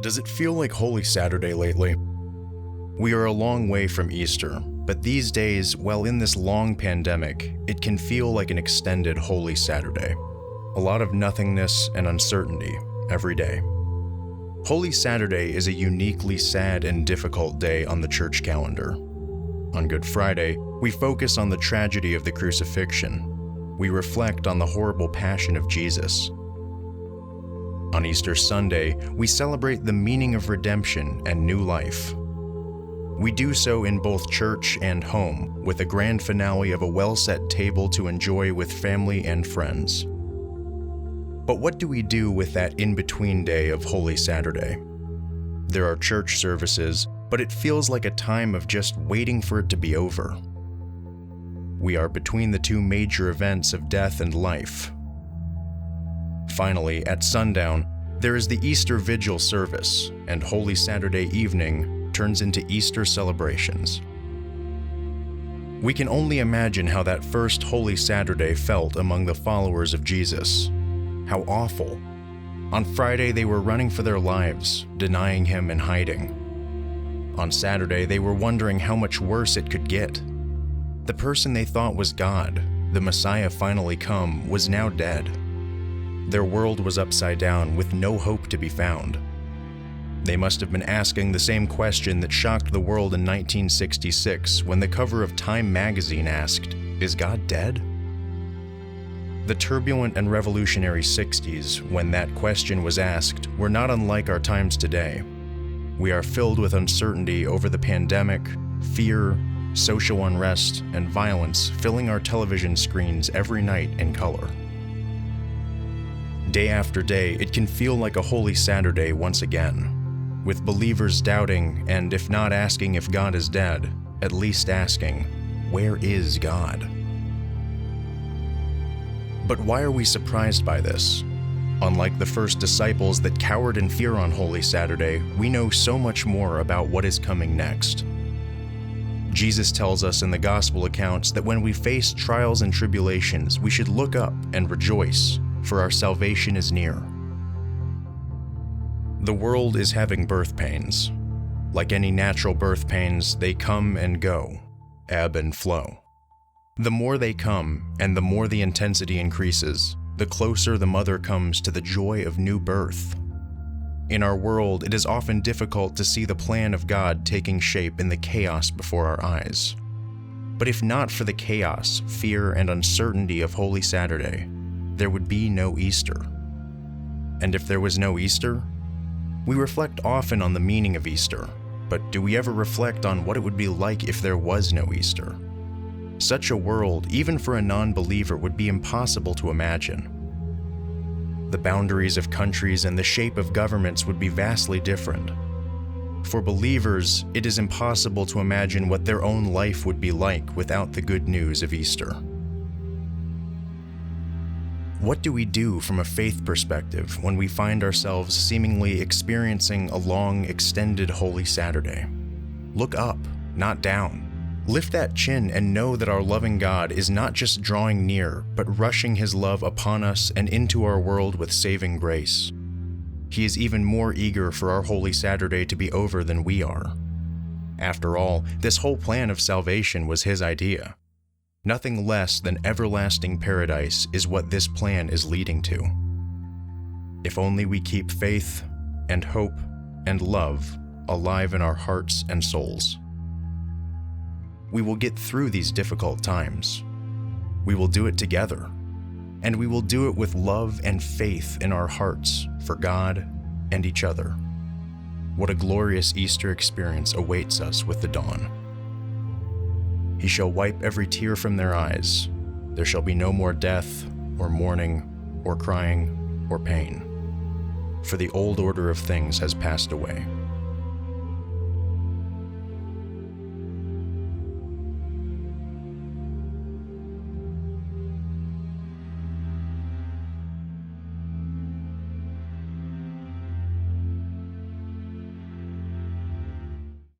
Does it feel like Holy Saturday lately? We are a long way from Easter, but these days, while in this long pandemic, it can feel like an extended Holy Saturday. A lot of nothingness and uncertainty every day. Holy Saturday is a uniquely sad and difficult day on the church calendar. On Good Friday, we focus on the tragedy of the crucifixion. We reflect on the horrible passion of Jesus. On Easter Sunday, we celebrate the meaning of redemption and new life. We do so in both church and home, with a grand finale of a well-set table to enjoy with family and friends. But what do we do with that in-between day of Holy Saturday? There are church services, but it feels like a time of just waiting for it to be over. We are between the two major events of death and life. Finally, at sundown, there is the Easter Vigil service, and Holy Saturday evening turns into Easter celebrations. We can only imagine how that first Holy Saturday felt among the followers of Jesus. How awful. On Friday, they were running for their lives, denying him and hiding. On Saturday, they were wondering how much worse it could get. The person they thought was God, the Messiah finally come, was now dead. Their world was upside down with no hope to be found. They must have been asking the same question that shocked the world in 1966 when the cover of Time magazine asked, "Is God dead?" The turbulent and revolutionary 60s, when that question was asked, were not unlike our times today. We are filled with uncertainty over the pandemic, fear, social unrest, and violence filling our television screens every night in color. Day after day, it can feel like a Holy Saturday once again, with believers doubting and, if not asking if God is dead, at least asking, where is God? But why are we surprised by this? Unlike the first disciples that cowered in fear on Holy Saturday, we know so much more about what is coming next. Jesus tells us in the gospel accounts that when we face trials and tribulations, we should look up and rejoice, for our salvation is near. The world is having birth pains. Like any natural birth pains, they come and go, ebb and flow. The more they come, and the more the intensity increases, the closer the mother comes to the joy of new birth. In our world, it is often difficult to see the plan of God taking shape in the chaos before our eyes. But if not for the chaos, fear, and uncertainty of Holy Saturday, there would be no Easter. And if there was no Easter, we reflect often on the meaning of Easter, but do we ever reflect on what it would be like if there was no Easter? Such a world, even for a non-believer, would be impossible to imagine. The boundaries of countries and the shape of governments would be vastly different. For believers, it is impossible to imagine what their own life would be like without the good news of Easter. What do we do from a faith perspective when we find ourselves seemingly experiencing a long, extended Holy Saturday? Look up, not down. Lift that chin and know that our loving God is not just drawing near, but rushing his love upon us and into our world with saving grace. He is even more eager for our Holy Saturday to be over than we are. After all, this whole plan of salvation was his idea. Nothing less than everlasting paradise is what this plan is leading to. If only we keep faith and hope and love alive in our hearts and souls. We will get through these difficult times. We will do it together, and we will do it with love and faith in our hearts for God and each other. What a glorious Easter experience awaits us with the dawn. He shall wipe every tear from their eyes. There shall be no more death, or mourning, or crying, or pain. For the old order of things has passed away.